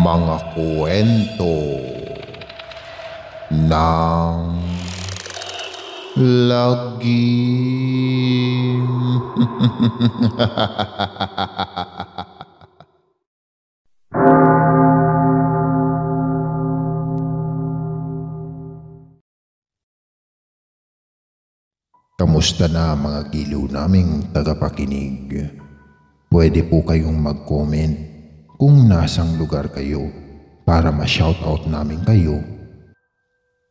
Mga kwento ng lagim. Kamusta na mga giliw naming tagapakinig? Pwede po kayong mag-comment kung nasang lugar kayo para ma-shoutout namin kayo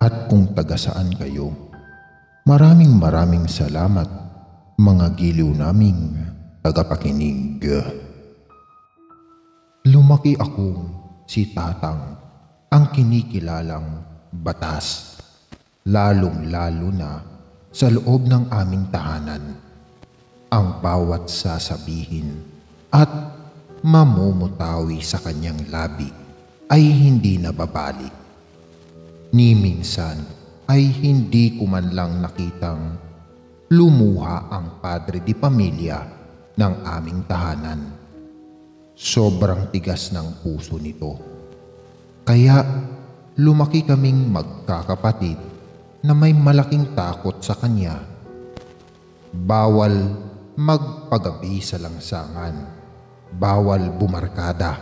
at kung taga saan kayo. Maraming salamat mga giliw naming tagapakinig. Lumaki akong si Tatang, ang kinikilalang batas, lalong-lalo na sa loob ng aming tahanan. Ang bawat sasabihin at mamumutawi sa kanyang labi ay hindi nababalik. Ni minsan ay hindi ko man lang nakitang lumuha ang padre di pamilya ng aming tahanan. Sobrang tigas ng puso nito. Kaya lumaki kaming magkakapatid na may malaking takot sa kanya. Bawal magpagabi sa langsangan. Bawal bumarkada.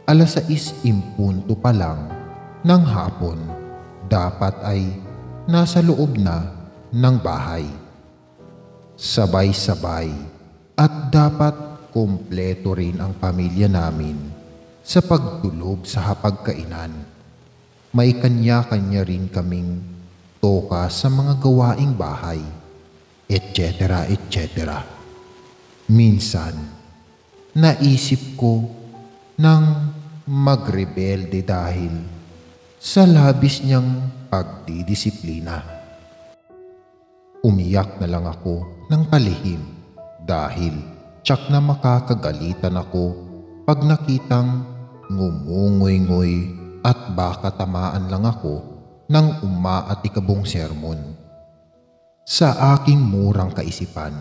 6:00 pa lang ng hapon, dapat ay nasa loob na ng bahay. Sabay-sabay at dapat kumpleto rin ang pamilya namin sa pagtulog sa hapagkainan. May kanya-kanya rin kaming toka sa mga gawaing bahay, etc. etc. Minsan, naisip ko nang magrebelde dahil sa labis niyang pagdidisiplina. Umiyak na lang ako ng palihim dahil tiyak na makakagalitan ako pag nakitang ngumungoy-ngoy at baka tamaan lang ako ng umaatikabong sermon. Sa aking murang kaisipan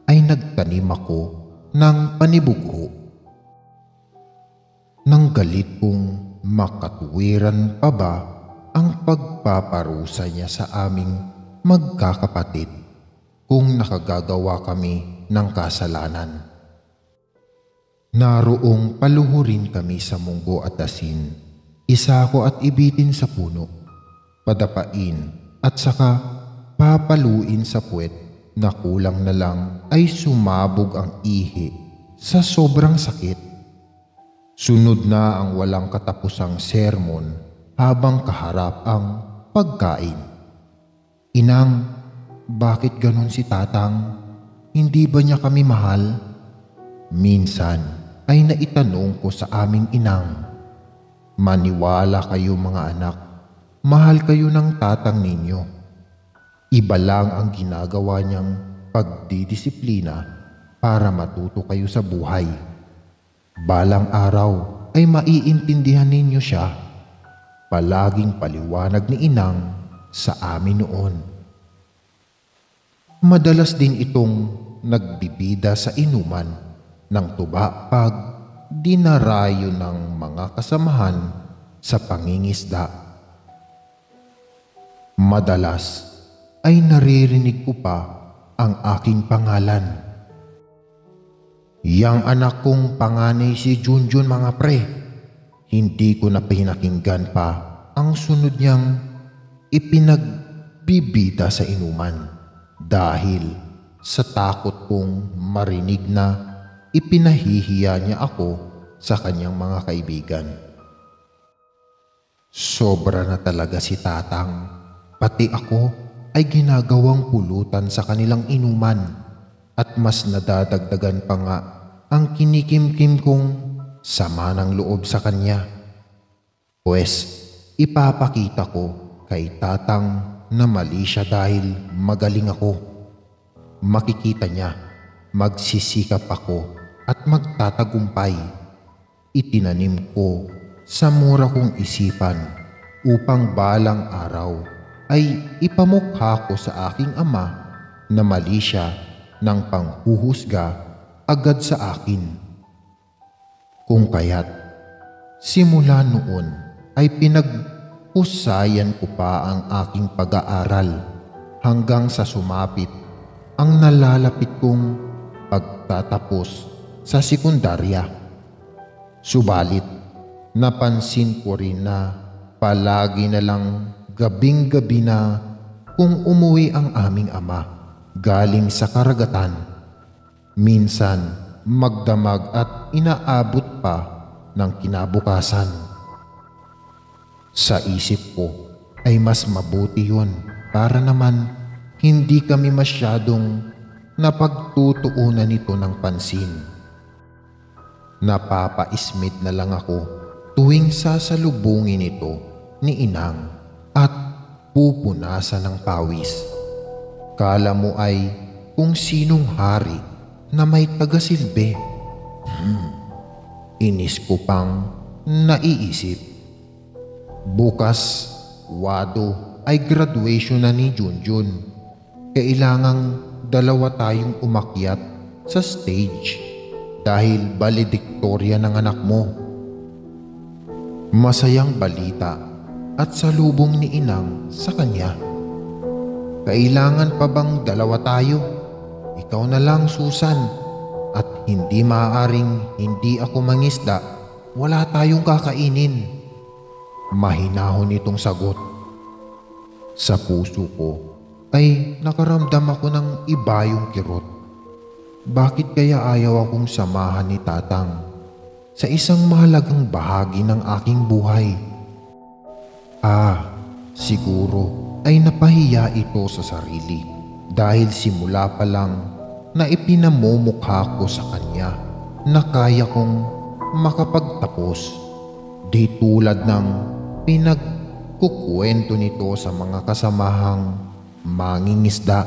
ay nagtanim ako ng panibugho. Nang galit kong makatuwiran pa ba ang pagpaparusa niya sa aming magkakapatid kung nakagagawa kami ng kasalanan. Naroong paluhurin kami sa munggo at asin, isako at ibitin sa puno, padapain at saka papaluin sa puwet na kulang na lang ay sumabog ang ihi sa sobrang sakit. Sunod na ang walang katapusang sermon habang kaharap ang pagkain. Inang, bakit ganon si Tatang? Hindi ba niya kami mahal? Minsan ay naitanong ko sa aming inang. Maniwala kayo mga anak, mahal kayo ng tatang ninyo. Iba lang ang ginagawa niyang pagdidisiplina para matuto kayo sa buhay. Balang araw ay maiintindihan ninyo siya. Palaging paliwanag ni inang sa amin noon. Madalas din itong nagbibida sa inuman ng tuba pag dinarayo ng mga kasamahan sa pangingisda. Madalas ay naririnig ko pa ang aking pangalan. Yang anak kong panganay si Junjun mga pre. Hindi ko na pinakinggan pa ang sunod niyang ipinagbibida sa inuman dahil sa takot kong marinig na ipinahihiya niya ako sa kanyang mga kaibigan. Sobra na talaga si Tatang. Pati ako ay ginagawang pulutan sa kanilang inuman at mas nadadagdagan pa nga ang kinikimkim kong sama ng loob sa kanya. Pues ipapakita ko kay Tatang na mali siya dahil magaling ako. Makikita niya, magsisikap ako at magtatagumpay. Itinanim ko sa mura kong isipan upang balang araw ay ipamukha ko sa aking ama na mali siya ng panghuhusga agad sa akin. Kung kaya't Simula noon ay pinaghusayan ko pa ang aking pag-aaral hanggang sa sumapit ang nalalapit kong pagtatapos sa sekundarya. Subalit, napansin ko rin na palagi na lang gabing-gabi na kung umuwi ang aming ama galing sa karagatan. Minsan magdamag at inaabot pa ng kinabukasan. Sa isip ko ay mas mabuti yun para naman hindi kami masyadong napagtutuunan nito ng pansin. Napapa-ismit na lang ako tuwing sasalubungin ito ni inang at pupunasan ng pawis. Kala mo ay kung sinong hari na may tagasilbi. Inis ko pang naiisip. Bukas, Wado, ay graduation na ni Junjun. Kailangang dalawa tayong umakyat sa stage dahil valedictorian ng anak mo. Masayang balita at salubong ni inang sa kanya. Kailangan pa bang dalawa tayo? Ikaw na lang, Susan, at hindi maaaring hindi ako mangisda. Wala tayong kakainin. Mahinahon itong sagot. Sa puso ko ay nakaramdam ako ng iba yung kirot. Bakit kaya ayaw akong samahan ni Tatang sa isang mahalagang bahagi ng aking buhay? Siguro ay napahiya ito sa sarili dahil simula pa lang na ipinamumukha ko sa kanya na kaya kong makapagtapos, di tulad ng pinagkukwento nito sa mga kasamahang mangingisda.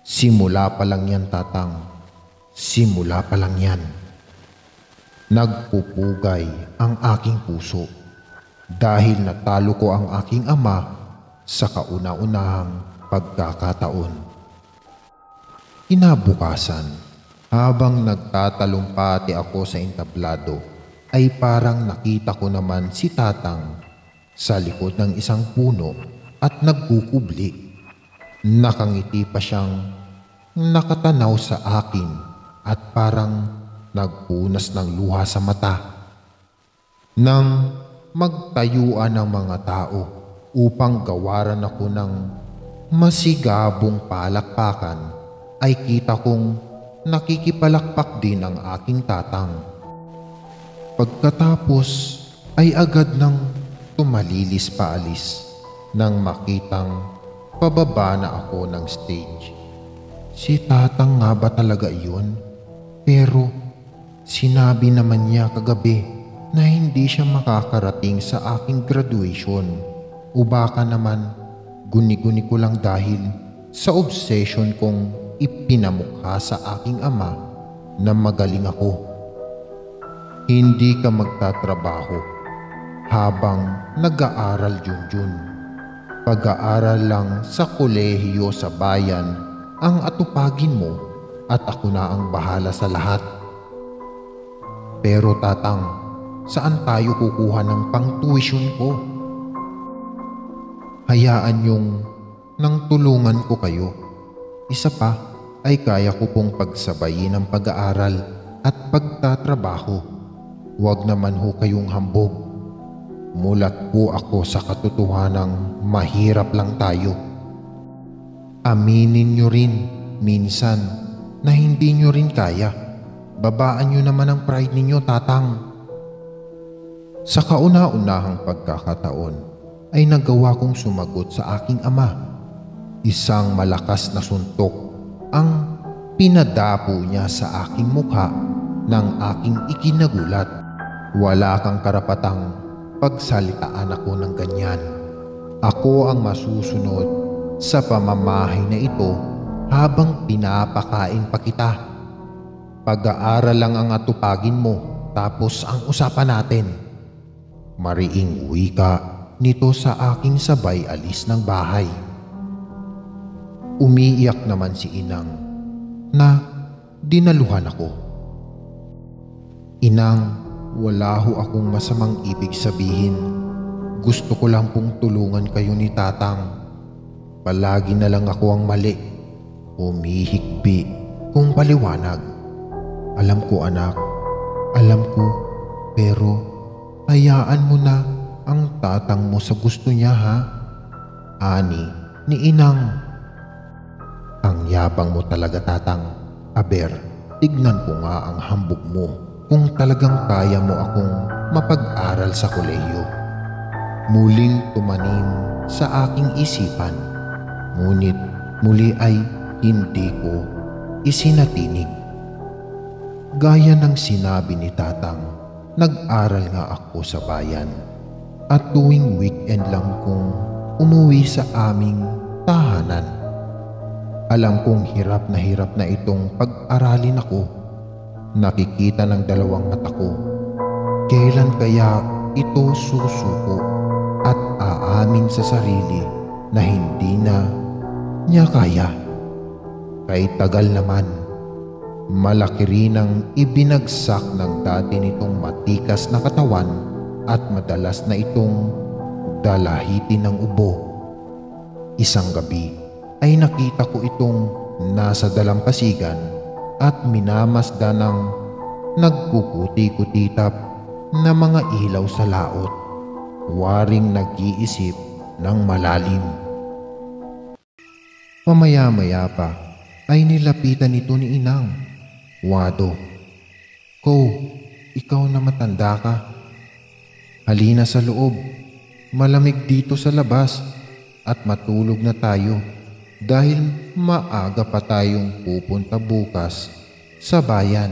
Simula pa lang yan, Tatang. Simula pa lang yan. Nagpupugay ang aking puso dahil natalo ko ang aking ama sa kauna-unahang pagkakataon. Kinabukasan, habang nagtatalumpati ako sa entablado, ay parang nakita ko naman si Tatang sa likod ng isang puno at nagkukubli. Nakangiti pa siyang nakatanaw sa akin at parang nagpunas ng luha sa mata. Nang magtayuan ng mga tao upang gawaran ako ng masigabong palakpakan, ay kita kong nakikipalakpak din ang aking Tatang. Pagkatapos ay agad nang tumalilis paalis nang makitang pababa na ako ng stage. Si Tatang nga ba talaga iyon? Pero sinabi naman niya kagabi na hindi siya makakarating sa aking graduation. O baka naman guni-guni ko lang dahil sa obsession kong ipinamukha sa aking ama na magaling ako. Hindi ka magtatrabaho habang nag-aaral, Junjun. Pag-aaral lang sa kolehiyo sa bayan ang atupagin mo at ako na ang bahala sa lahat. Pero Tatang, saan tayo kukuha ng pang-tuition ko? Hayaan yung nang tulungan ko kayo. Isa pa ay kaya ko pong pagsabayin ang pag-aaral at pagtatrabaho. Huwag naman ho kayong hambog. Mulat po ako sa katotohanang mahirap lang tayo. Aminin nyo rin minsan na hindi nyo rin kaya. Babaan nyo naman ang pride ninyo, Tatang. Sa kauna-unahang pagkakataon ay nagawa kong sumagot sa aking ama. Isang malakas na suntok ang pinadapo niya sa aking mukha ng aking ikinagulat. Wala kang karapatang pagsalitaan ako ng ganyan. Ako ang masusunod sa pamamahay na ito habang pinapakain pa kita. Pag-aaral lang ang atupagin mo, tapos ang usapan natin. Mariing wika nito sa aking sabay alis ng bahay. Umiiyak naman si inang na dinaluhan ako. Inang, Wala ho akong masamang ibig sabihin. Gusto ko lang pong tulungan kayo ni Tatang. Palagi na lang ako ang mali. Humihikbi kung paliwanag. Alam ko anak, alam ko, pero hayaan mo na ang tatang mo sa gusto niya ha? Ani ni Inang. Ang yabang mo talaga Tatang. Aber, tignan ko nga ang hambog mo kung talagang kaya mo akong mapag-aral sa kolehiyo. Muling tumanim sa aking isipan, ngunit muli ay hindi ko isinatinig. Gaya ng sinabi ni Tatang, nag-aral nga ako sa bayan at tuwing weekend lang kong umuwi sa aming tahanan. Alam kong hirap na itong pag-aralin ako. Nakikita ng dalawang mata ko. Kailan kaya ito susuko at aamin sa sarili na hindi na niya kaya? Kahit tagal naman, malaki rin ang ibinagsak ng dati nitong matikas na katawan at madalas na itong dalahitin ng ubo. Isang gabi ay nakita ko itong nasa dalampasigan at minamasdan ng nagkukuti-kutitap na mga ilaw sa laot, waring nag-iisip ng malalim. Mamaya-maya pa ay nilapitan ito ni Inang. Wado, "Ko, ikaw na matanda ka. Halina sa loob. Malamig dito sa labas at matulog na tayo dahil maaga pa tayong pupunta bukas sa bayan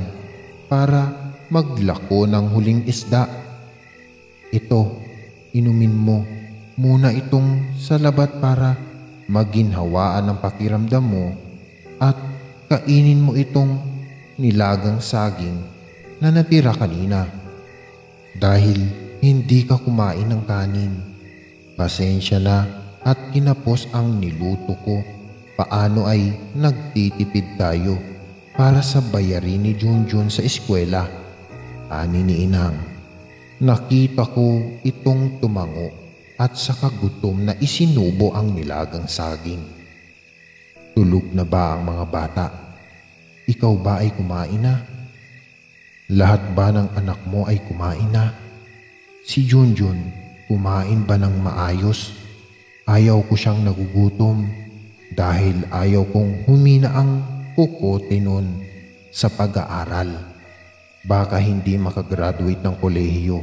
para maglako ng huling isda. Ito, inumin mo muna itong salabat para maginhawaan ang pakiramdam mo at kainin mo itong nilagang saging na natira kanina dahil hindi ka kumain ng kanin. Pasensya na at kinapos ang niluto ko. Paano ay nagtitipid tayo para sa bayarin ni Junjun sa eskwela?" Ani ni Inang. Nakita ko itong tumango at sa kagutom na isinubo ang nilagang saging. "Tulog na ba ang mga bata? Ikaw ba ay kumain na? Lahat ba ng anak mo ay kumain na? Si Junjun, kumain ba ng maayos? Ayaw ko siyang nagugutom dahil ayaw kong humina ang kukote nun sa pag-aaral. Baka hindi makagraduate ng kolehiyo.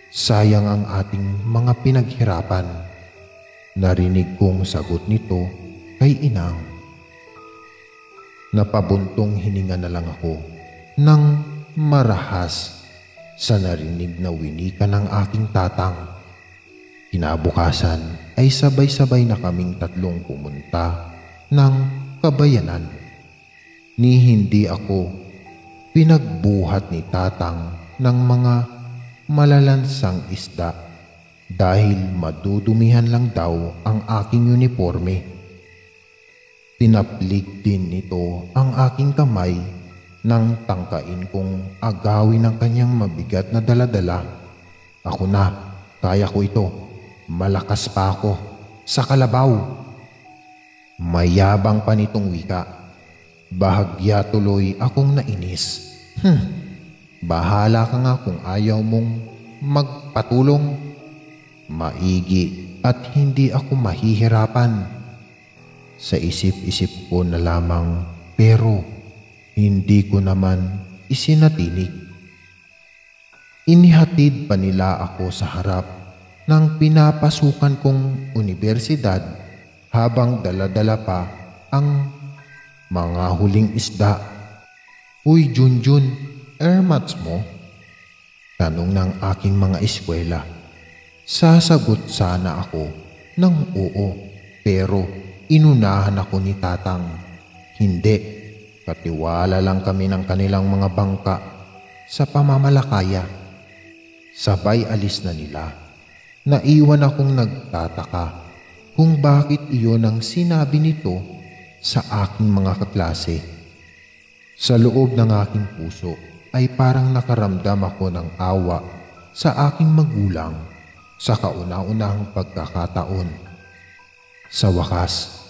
Sayang ang ating mga pinaghirapan." Narinig kong sagot nito kay Inang. Napabuntong hininga na lang ako nang marahas sa narinig na winika ng aking tatang. Kinabukasan ay sabay-sabay na kaming tatlong pumunta ng kabayanan. Ni hindi ako pinagbuhat ni Tatang ng mga malalansang isda dahil madudumihan lang daw ang aking uniforme. Tinaplig din nito ang aking kamay nang tangkain kong agawin ang kanyang mabigat na daladala. "Ako na, kaya ko ito. Malakas pa ako sa kalabaw." Mayabang pa nitong wika. Bahagya tuloy akong nainis. Bahala ka nga kung ayaw mong magpatulong. Maigi at hindi ako mahihirapan. Sa isip-isip ko na lamang, pero hindi ko naman isinatinig. Inihatid pa nila ako sa harap ng pinapasukan kong unibersidad habang dala-dala pa ang mga huling isda. "Uy Junjun, airmats mo?" tanong ng aking mga eskwela. Sasagot sana ako ng oo, pero inunahan ako ni Tatang. Hindi, katiwala lang kami ng kanilang mga bangka sa pamamalakaya. Sabay alis na nila. Naiwan akong nagtataka kung bakit iyon ang sinabi nito sa aking mga kaklase. Sa loob ng aking puso ay parang nakaramdam ako ng awa sa aking magulang sa kauna-unahang pagkakataon. Sa wakas,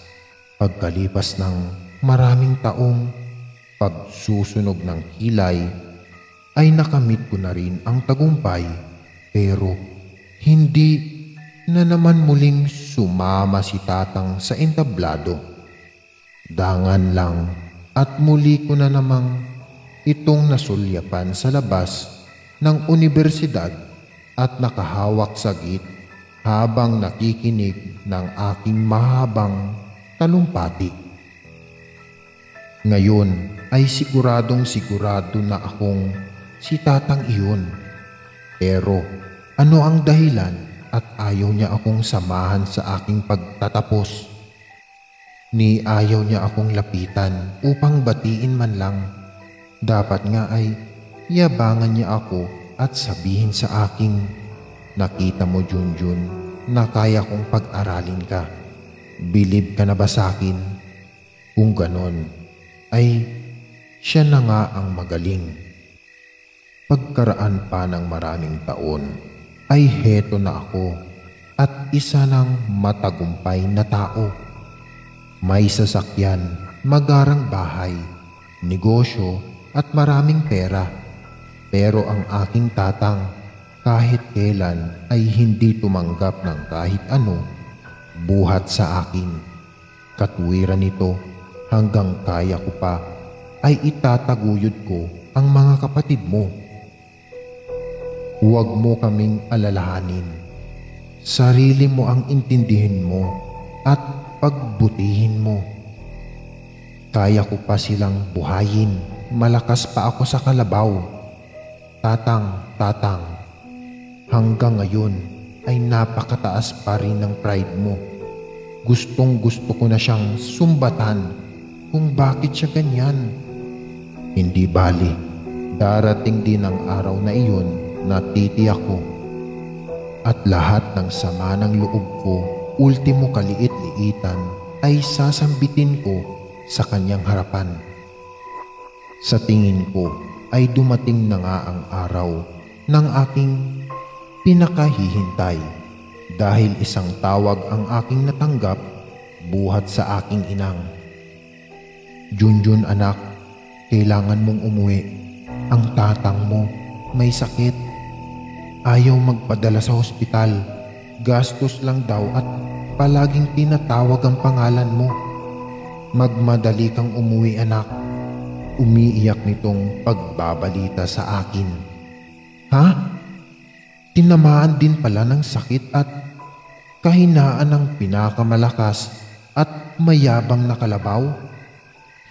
pagkalipas ng maraming taong pagsusunog ng kilay, ay nakamit ko na rin ang tagumpay, pero hindi na naman muling sumama si tatang sa entablado. Dangan lang at muli ko na namang itong nasulyapan sa labas ng unibersidad at nakahawak sa git habang nakikinig ng aking mahabang talumpati. Ngayon ay sigurado na akong si tatang iyon. Pero ano ang dahilan at ayaw niya akong samahan sa aking pagtatapos? Ni ayaw niya akong lapitan upang batiin man lang. Dapat nga ay yabangan niya ako at sabihin sa aking, "Nakita mo, Junjun, na kaya kong pag-aralin ka. Bilib ka na ba sa akin?" Kung ganon, ay siya na nga ang magaling. Pagkaraan pa ng maraming taon, ay heto na ako at isa ng matagumpay na tao. May sasakyan, magarang bahay, negosyo at maraming pera. Pero ang aking tatang kahit kailan ay hindi tumanggap ng kahit ano buhat sa akin. Katwiran nito, hanggang kaya ko pa ay itataguyod ko ang mga kapatid mo. Huwag mo kaming alalahanin. Sarili mo ang intindihin mo at pagbutihin mo. Kaya ko pa silang buhayin. Malakas pa ako sa kalabaw. Tatang, hanggang ngayon ay napakataas pa rin ng pride mo. Gustong gusto ko na siyang sumbatan kung bakit siya ganyan. Hindi bali, darating din ang araw na iyon na titiyak ko at lahat ng sama ng loob ko, ultimo kaliit-liitan, ay sasambitin ko sa kanyang harapan. Sa tingin ko ay dumating na nga ang araw ng aking pinakahihintay dahil isang tawag ang aking natanggap buhat sa aking inang. "Junjun anak, kailangan mong umuwi. Ang tatang mo may sakit. Ayaw magpadala sa ospital. Gastos lang daw at palaging tinatawag ang pangalan mo. Magmadali kang umuwi anak." Umiiyak nitong pagbabalita sa akin. Ha? Tinamaan din pala ng sakit at kahinaan ng pinakamalakas at mayabang na kalabaw?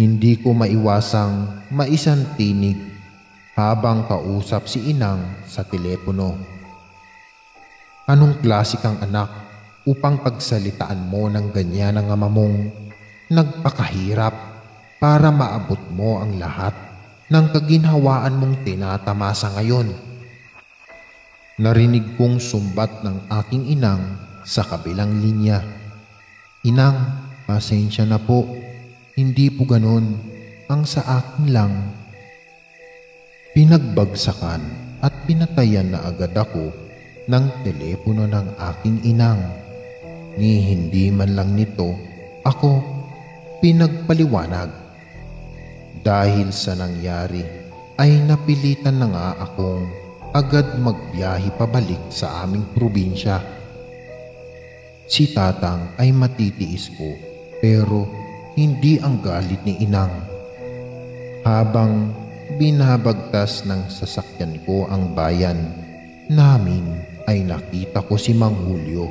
Hindi ko maiwasang maisantinig habang kausap si inang sa telepono. "Anong klase kang anak upang pagsalitaan mo ng ganyan ang ama mong nagpakahirap para maabot mo ang lahat ng kaginhawaan mong tinatamasa ngayon?" Narinig kong sumbat ng aking inang sa kabilang linya. "Inang, pasensya na po. Hindi po ganon. Ang sa akin lang." Pinagbagsakan at pinatayan na agad ako ng telepono ng aking inang. Ni hindi man lang nito ako pinagpaliwanag. Dahil sa nangyari ay napilitan na nga akong agad magbiyahe pabalik sa aming probinsya. Si tatang ay matitiis ko pero hindi ang galit ni inang. Habang binabagtas ng sasakyan ko ang bayan namin ay nakita ko si Mang Julio,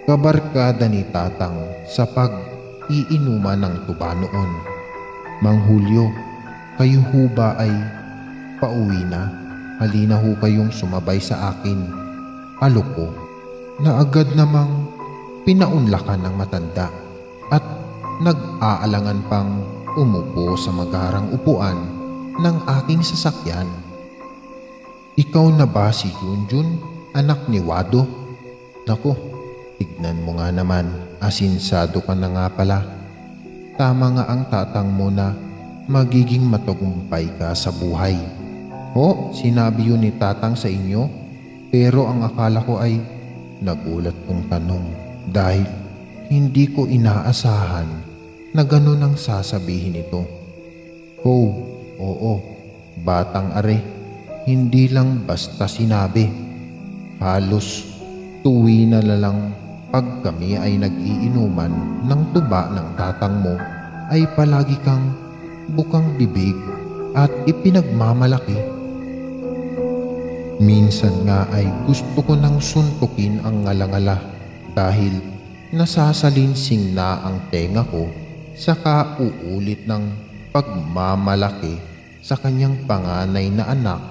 kabarkada ni tatang sa pag-iinuman ng tuba noon. "Mang Julio, kayo ho ba ay pauwi na? Halina ho kayong sumabay sa akin." Alok ko na agad namang pinaunlakan ng matanda at nag-aalangan pang umupo sa magarang upuan ng aking sasakyan. "Ikaw na ba si Junjun, anak ni Wado? Naku, tignan mo nga naman, asinsado ka na nga pala. Tama nga ang tatang mo na magiging matagumpay ka sa buhay. "Ho, sinabi yun ni Tatang sa inyo? Pero ang akala ko ay..." Nagulat kong tanong dahil hindi ko inaasahan na ganun ang sasabihin nito. "Oh, oo, batang are, hindi lang basta sinabi. Halos tuwi na lang pag kami ay nag-iinuman ng tuba ng tatang mo ay palagi kang bukang bibig at ipinagmamalaki. Minsan nga ay gusto ko nang suntukin ang ngalangala dahil nasasalinsing na ang tenga ko sa kauulit ng pagmamalaki sa kanyang panganay na anak.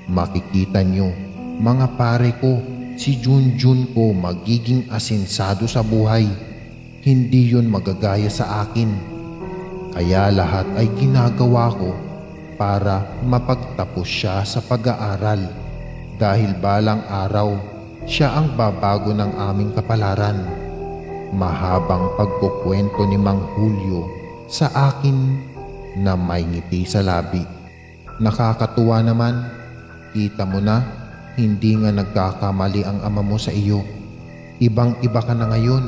Makikita nyo, mga pare ko, si Junjun ko magiging asinsado sa buhay. Hindi yun magagaya sa akin. Kaya lahat ay ginagawa ko para mapagtapos siya sa pag-aaral dahil balang araw siya ang babago ng aming kapalaran." Mahabang pagkukwento ni Mang Julio sa akin na may ngiti sa labi. "Nakakatuwa naman. Kita mo na, hindi nga nagkakamali ang ama mo sa iyo. Ibang-iba ka na ngayon.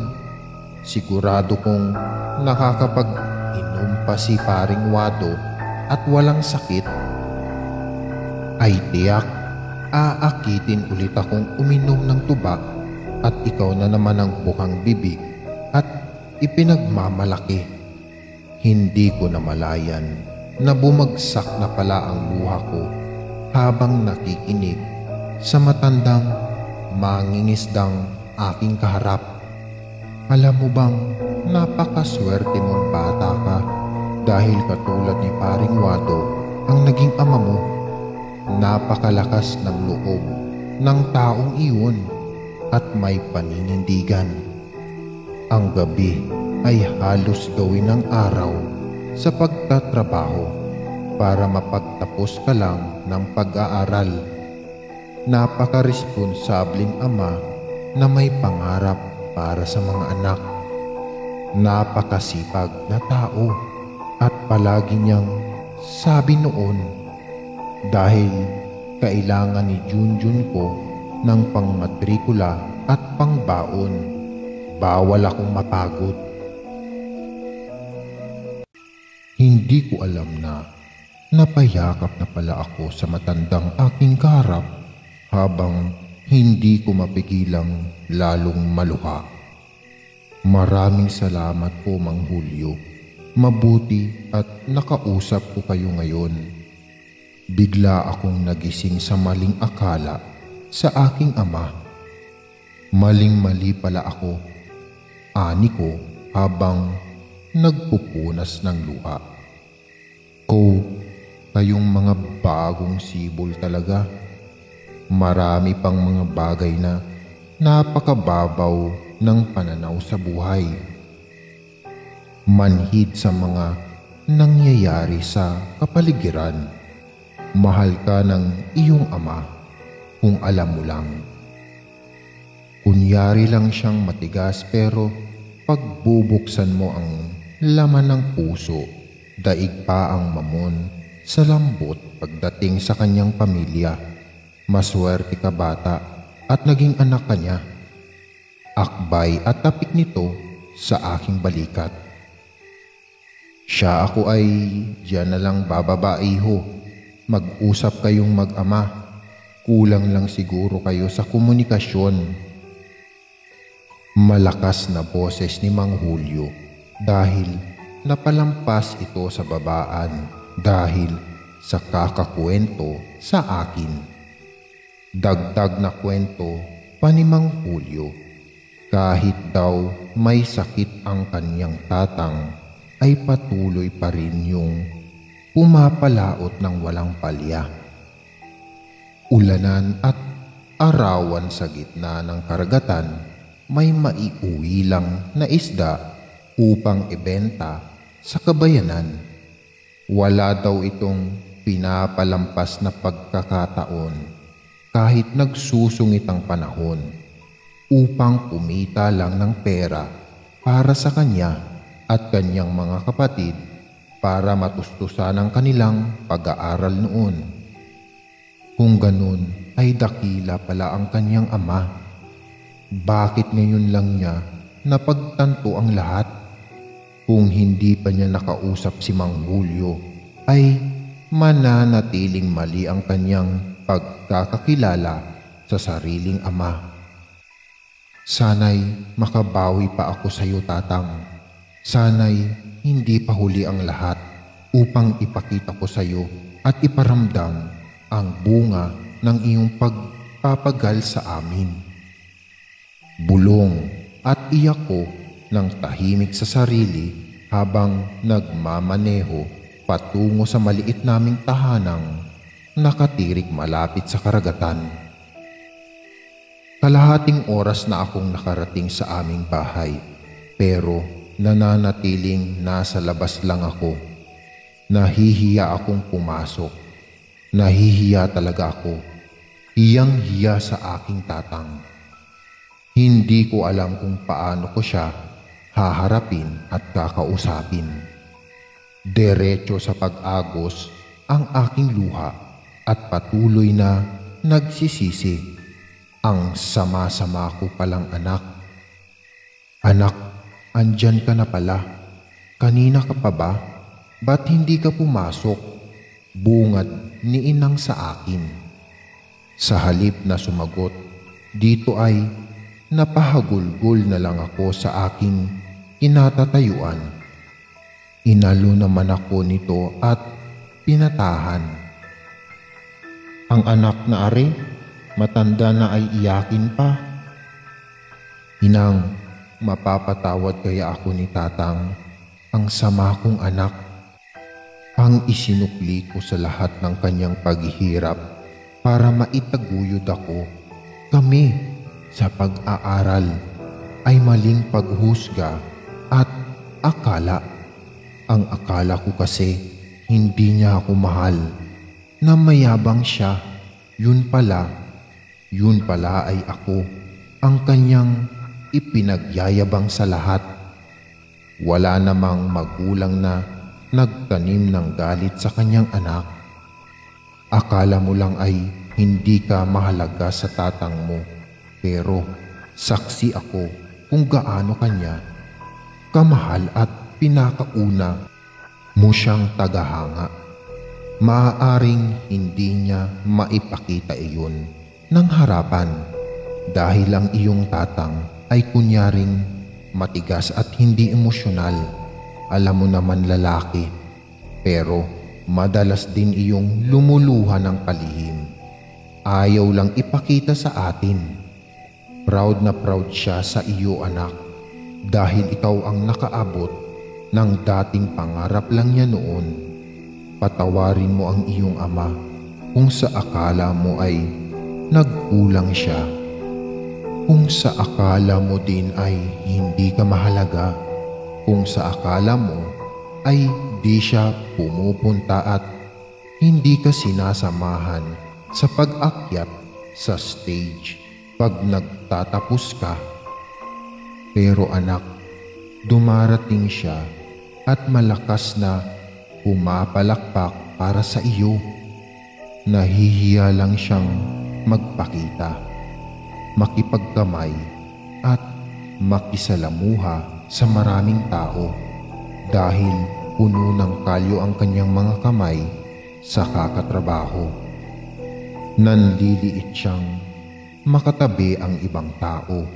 Sigurado kong nakakapag-inom pa si Paring Wado at walang sakit, ay tiyak aakitin ulit akong uminom ng tuba at ikaw na naman ang bukang bibig at ipinagmamalaki." Hindi ko namalayan na bumagsak na pala ang luha ko habang nakikinig sa matandang mangingisdang aking kaharap. "Alam mo bang napakaswerte mong bata ka dahil katulad ni Paring Wado ang naging ama mo. Napakalakas ng loob ng taong iyon at may paninindigan. Ang gabi ay halos gawin ng araw sa pagtatrabaho para mapagtapos ka lang ng pag-aaral. Napakaresponsabling ama na may pangarap para sa mga anak. Napakasipag na tao at palagi niyang sabi noon, dahil kailangan ni Junjun ko ng pangmatrikula at pangbaon, bawal akong mapagod." Hindi ko alam na napayakap na pala ako sa matandang aking kaharap habang hindi ko mapigilang lalong maluha. "Maraming salamat po, Mang Julio. Mabuti at nakausap ko kayo ngayon." Bigla akong nagising sa maling akala sa aking ama. Maling-mali pala ako, ani ko habang nagpupunas ng luha. Kayong mga bagong sibol talaga. Marami pang mga bagay na napakababaw ng pananaw sa buhay. Manhid sa mga nangyayari sa kapaligiran. Mahal ka ng iyong ama kung alam mo lang. Kunyari lang siyang matigas pero pagbubuksan mo ang laman ng puso, daig pa ang mamon sa lambot pagdating sa kanyang pamilya. Maswerte ka bata at naging anak ka niya. Akbay at tapik nito sa aking balikat. "Siya ako ay diyan na lang bababa, iho. Mag-usap kayong mag-ama. Kulang lang siguro kayo sa komunikasyon." Malakas na boses ni Mang Julio dahil napalampas ito sa babaan dahil sa kakakwento sa akin. Dagdag na kwento pa ni Mang Julio, kahit daw may sakit ang kanyang tatang ay patuloy pa rin yung pumapalaot ng walang palya. Ulanan at arawan sa gitna ng karagatan, may maiuwi lang na isda upang ibenta sa kabayanan. Wala daw itong pinapalampas na pagkakataon kahit nagsusungit ang panahon upang kumita lang ng pera para sa kanya at kanyang mga kapatid para matustusan ang kanilang pag-aaral noon. Kung ganun ay dakila pala ang kanyang ama. Bakit ngayon lang niya napagtanto ang lahat? Kung hindi pa niya nakausap si Mang Julio ay mananatiling mali ang kanyang pagkakakilala sa sariling ama. Sana'y makabawi pa ako sa iyo, Tatang. Sana'y hindi pa huli ang lahat upang ipakita ko sa iyo at iparamdam ang bunga ng iyong pagpapagal sa amin. Bulong at iyak ko ng tahimik sa sarili habang nagmamaneho patungo sa maliit naming tahanang nakatirik malapit sa karagatan. Kalahating oras na akong nakarating sa aming bahay, pero nananatiling nasa labas lang ako. Nahihiya akong pumasok. Nahihiya talaga ako. Hiyang-hiya sa aking tatang. Hindi ko alam kung paano ko siya haharapin at kakausapin. Diretso sa pag-agos ang aking luha at patuloy na nagsisisi. Ang sama-sama ko palang anak. Anak, andyan ka na pala. Kanina ka pa ba? Ba't hindi ka pumasok? Bungad ni inang sa akin. Sa halip na sumagot, dito ay napahagulgol na lang ako sa aking kinatatayuan. Inalo naman ako nito at pinatahan. Ang anak na ari, matanda na ay iyakin pa. Inang, mapapatawad kaya ako ni Tatang, ang sama kong anak. Ang isinukli ko sa lahat ng kanyang paghihirap para maitaguyod ako. Kami sa pag-aaral ay maling paghusga at akala. Ang akala ko kasi hindi niya ako mahal, na mayabang siya. Yun pala ay ako ang kanyang ipinagyayabang sa lahat. Wala namang magulang na nagtanim ng galit sa kanyang anak. Akala mo lang ay hindi ka mahalaga sa tatang mo, pero saksi ako kung gaano kanya kamahal at pinakauna mo siyang tagahanga. Maaaring hindi niya maipakita iyon ng harapan dahil ang iyong tatang ay kunyaring matigas at hindi emosyonal. Alam mo naman lalaki, pero madalas din iyong lumuluha ng palihim. Ayaw lang ipakita sa atin. Proud na proud siya sa iyo, anak, dahil ikaw ang nakaabot ng dating pangarap lang niya noon. Patawarin mo ang iyong ama kung sa akala mo ay nagkulang siya. Kung sa akala mo din ay hindi ka mahalaga. Kung sa akala mo ay di siya pumupunta at hindi ka sinasamahan sa pag-akyat sa stage pag nagtatapos ka. Pero anak, dumarating siya at malakas na pumapalakpak para sa iyo. Nahihiya lang siyang magpakita, makipagkamay at makisalamuha sa maraming tao dahil puno ng kalyo ang kanyang mga kamay sa kakatrabaho. Nanliliit siyang makatabi ang ibang tao,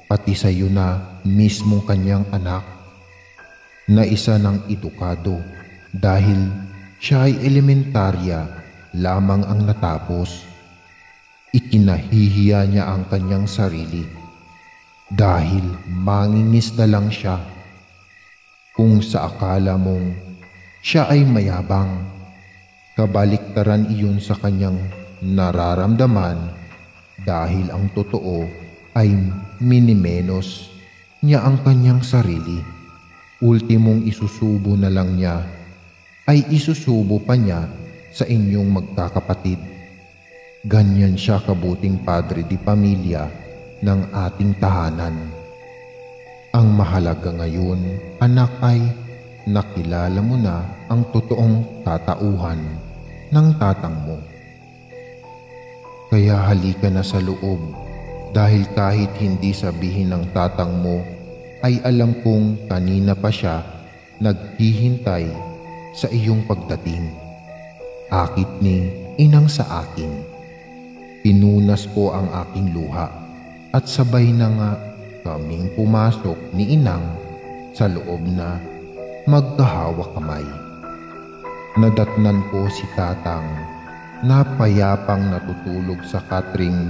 pati sa iyo na mismong kanyang anak na isa ng edukado dahil siya ay elementarya lamang ang natapos. Ikinahihiya niya ang kanyang sarili dahil mangingisda lang siya. Kung sa akala mong siya ay mayabang, kabaliktaran iyon sa kanyang nararamdaman dahil ang totoo ay minimenos niya ang kanyang sarili. Ultimong isusubo na lang niya ay isusubo pa niya sa inyong magkakapatid. Ganyan siya kabuting padre di pamilya ng ating tahanan. Ang mahalaga ngayon, anak, ay nakilala mo na ang totoong tatauhan ng tatang mo. Kaya halika na sa loob dahil kahit hindi sabihin ng tatang mo ay alam kong kanina pa siya naghihintay sa iyong pagdating. Akit ni inang sa akin. Pinunas ko ang aking luha at sabay na nga kaming pumasok ni inang sa loob na magkahawak kamay. Nadatnan ko si tatang na payapang natutulog sa katring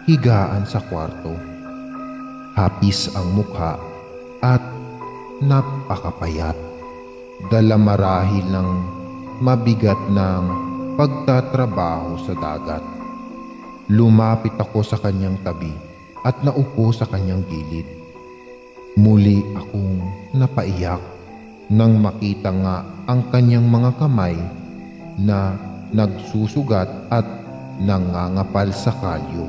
higaan sa kwarto. Hapis ang mukha at napakapayat. Dala marahil ng mabigat ng pagtatrabaho sa dagat. Lumapit ako sa kanyang tabi at naupo sa kanyang gilid. Muli akong napaiyak nang makita nga ang kanyang mga kamay na nagsusugat at nangangapal sa kalyo.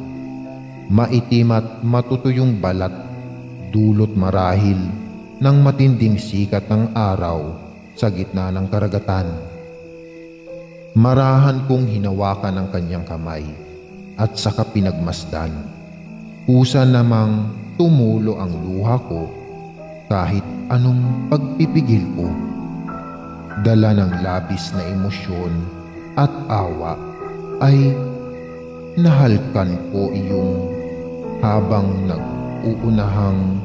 Maitim at matutuyong balat, dulot marahil ng matinding sikat ng araw sa gitna ng karagatan. Marahan kong hinawakan ang kanyang kamay at saka pinagmasdan. Kusa namang tumulo ang luha ko kahit anong pagpipigil ko. Dala ng labis na emosyon at awa ay nahalkan ko iyong habang nag-uunahang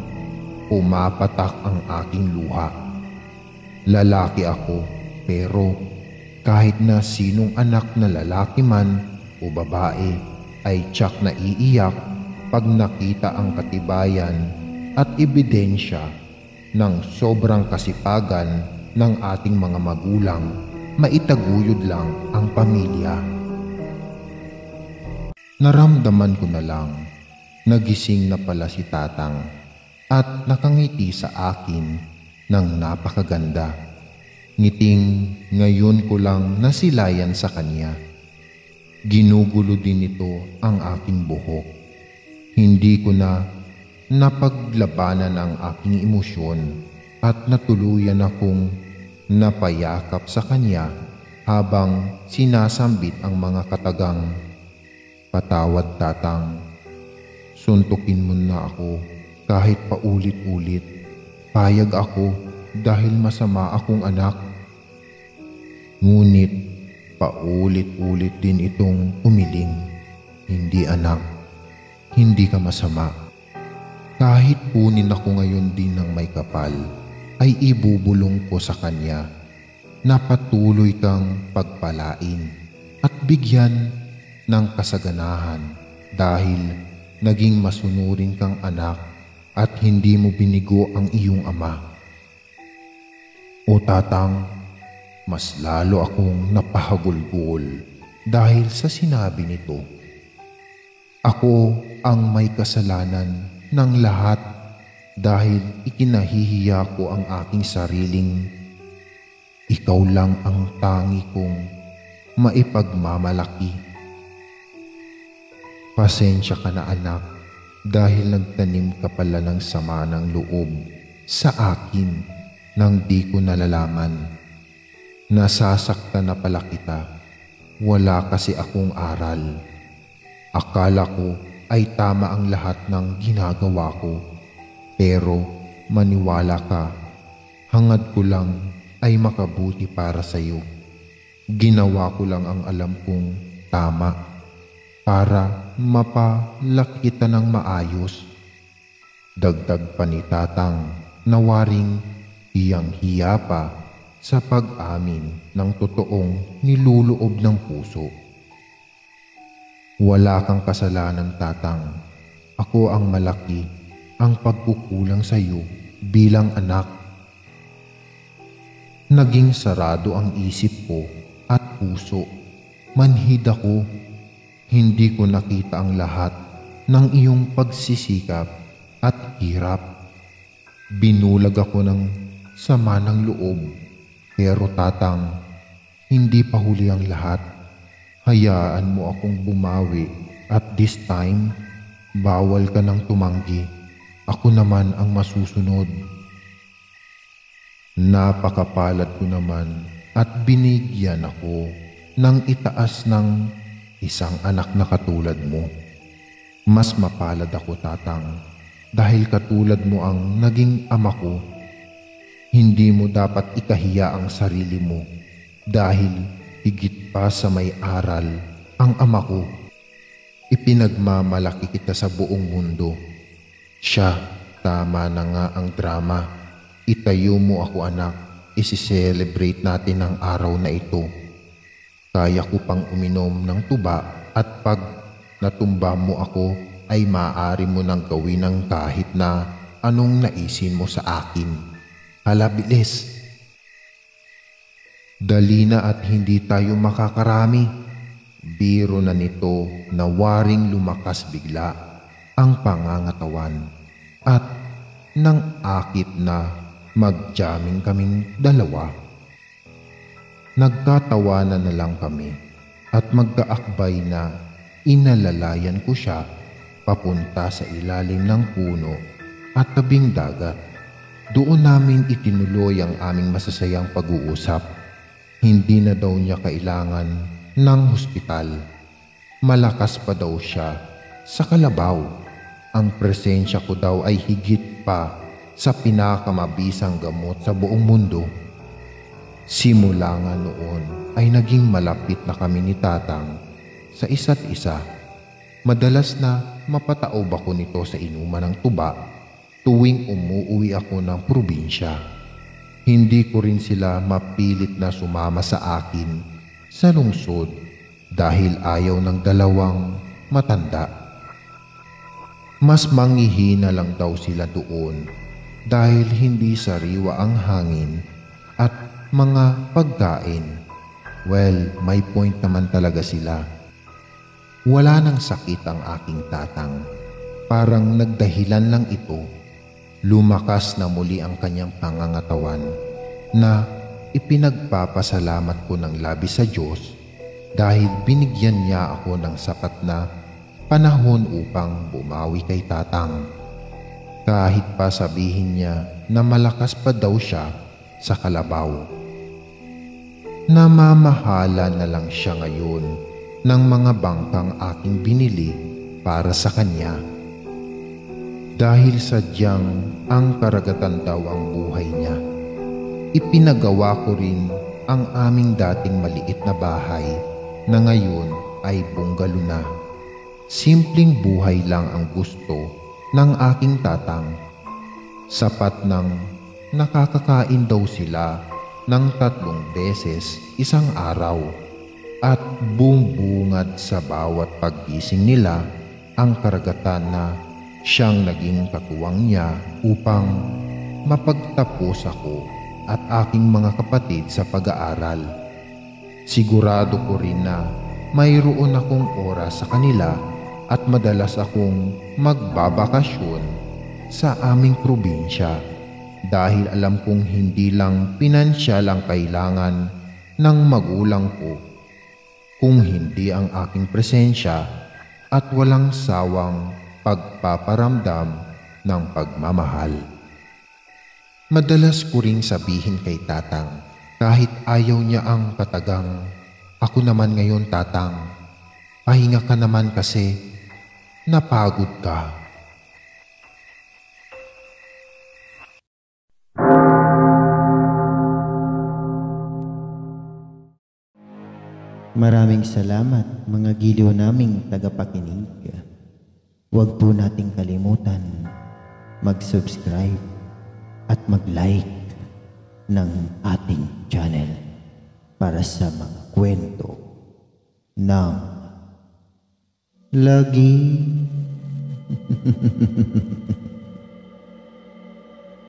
pumapatak ang aking luha. Lalaki ako pero kahit na sinong anak na lalaki man o babae ay tiyak na iiyak pag nakita ang katibayan at ebidensya ng sobrang kasipagan ng ating mga magulang, maitaguyod lang ang pamilya. Naramdaman ko na lang, nagising na pala si tatang at nakangiti sa akin ng napakaganda. Ngiting ngayon ko lang nasilayan sa kanya. Ginugulo din ito ang aking buhok. Hindi ko na napaglabanan ang aking emosyon at natuluyan akong napayakap sa kanya habang sinasambit ang mga katagang, "Patawad tatang, suntukin mo na ako kahit paulit-ulit. Payag ako dahil masama akong anak." Ngunit paulit-ulit din itong umiling, "Hindi anak, hindi ka masama. Kahit kunin ako ngayon din ng may kapal, ay ibubulong ko sa kanya na patuloy kang pagpalain at bigyan ng kasaganahan dahil naging masunurin kang anak at hindi mo binigo ang iyong ama." O tatang, mas lalo akong napahagulgol dahil sa sinabi nito. Ako ang may kasalanan ng lahat dahil ikinahihiya ko ang aking sariling ikaw lang ang tangi kong maipagmamalaki. Pasensya ka na anak dahil nagtanim ka pala ng sama ng loob sa akin nang di ko nalalaman. Nasasaktan na pala kita, wala kasi akong aral. Akala ko ay tama ang lahat ng ginagawa ko, pero maniwala ka, hangad ko lang ay makabuti para sa iyo. Ginawa ko lang ang alam kong tama para mapalaki kita ng maayos. Dagdag pa ni tatang na waring hiyang-hiya pa sa pag-amin ng totoong niluloob ng puso. Wala kang kasalanan tatang. Ako ang malaki ang pagkukulang sa iyo bilang anak. Naging sarado ang isip ko at puso. Manhid ako. Hindi ko nakita ang lahat ng iyong pagsisikap at hirap. Binulag ako ng sama ng loob. Pero tatang, hindi pa huli ang lahat. Hayaan mo akong bumawi at this time, bawal ka nang tumanggi. Ako naman ang masusunod. Napakapalad ko naman at binigyan ako ng itaas ng isang anak na katulad mo. Mas mapalad ako, Tatang, dahil katulad mo ang naging ama ko. Hindi mo dapat ikahiya ang sarili mo dahil higit pa sa may aral ang ama ko. Ipinagmamalaki kita sa buong mundo. Siya, tama na nga ang drama. Itayo mo ako, anak. Isi-celebrate natin ang araw na ito. Kaya ko pang uminom ng tuba at pag natumba mo ako ay maaari mo nang gawin ng kahit na anong naisin mo sa akin. Hala, bilis. Dali na at hindi tayo makakarami. Biro na nito na waring lumakas bigla ang pangangatawan at nang akit na mag-jamming kaming dalawa. Nagkatawanan na lang kami at magkaakbay na inalalayan ko siya papunta sa ilalim ng puno at tabing dagat. Doon namin itinuloy ang aming masasayang pag-uusap. Hindi na daw niya kailangan ng hospital. Malakas pa daw siya sa kalabaw. Ang presensya ko daw ay higit pa sa pinakamabisang gamot sa buong mundo. Simula nga noon ay naging malapit na kami ni Tatang sa isa't isa. Madalas na mapataob ako nito sa inuman ng tuba tuwing umuwi ako ng probinsya. Hindi ko rin sila mapilit na sumama sa akin sa lungsod dahil ayaw ng dalawang matanda. Mas manghihina lang daw sila doon dahil hindi sariwa ang hangin at mga pagkain. Well, may point naman talaga sila. Wala nang sakit ang aking Tatang. Parang nagdahilan lang ito. Lumakas na muli ang kanyang pangangatawan na ipinagpapasalamat ko ng labis sa Diyos dahil binigyan niya ako ng sapat na panahon upang bumawi kay Tatang. Kahit pa sabihin niya na malakas pa daw siya sa kalabaw. Namamahala na lang siya ngayon ng mga bangkang aking binili para sa kanya. Dahil sadyang ang karagatan daw ang buhay niya. Ipinagawa ko rin ang aming dating maliit na bahay na ngayon ay bungalo na. Simpleng buhay lang ang gusto ng aking Tatang. Sapat ng nakakakain daw sila ng 3 beses isang araw at bumbungad sa bawat paggising nila ang karagatan na siyang naging katuwang niya upang mapagtapos ako at aking mga kapatid sa pag-aaral. Sigurado ko rin na mayroon akong oras sa kanila at madalas akong magbabakasyon sa aming probinsya dahil alam kong hindi lang pinansyal ang kailangan ng magulang ko, kung hindi ang aking presensya at walang sawang pagpaparamdam ng pagmamahal. Madalas ko ring sabihin kay Tatang kahit ayaw niya ang katagang, "Ako naman ngayon, Tatang. Pahinga ka naman kasi napagod ka." Maraming salamat mga giliw naming tagapakinig. Huwag po nating kalimutan mag-subscribe at mag-like ng ating channel para sa mga kwento ng lagi.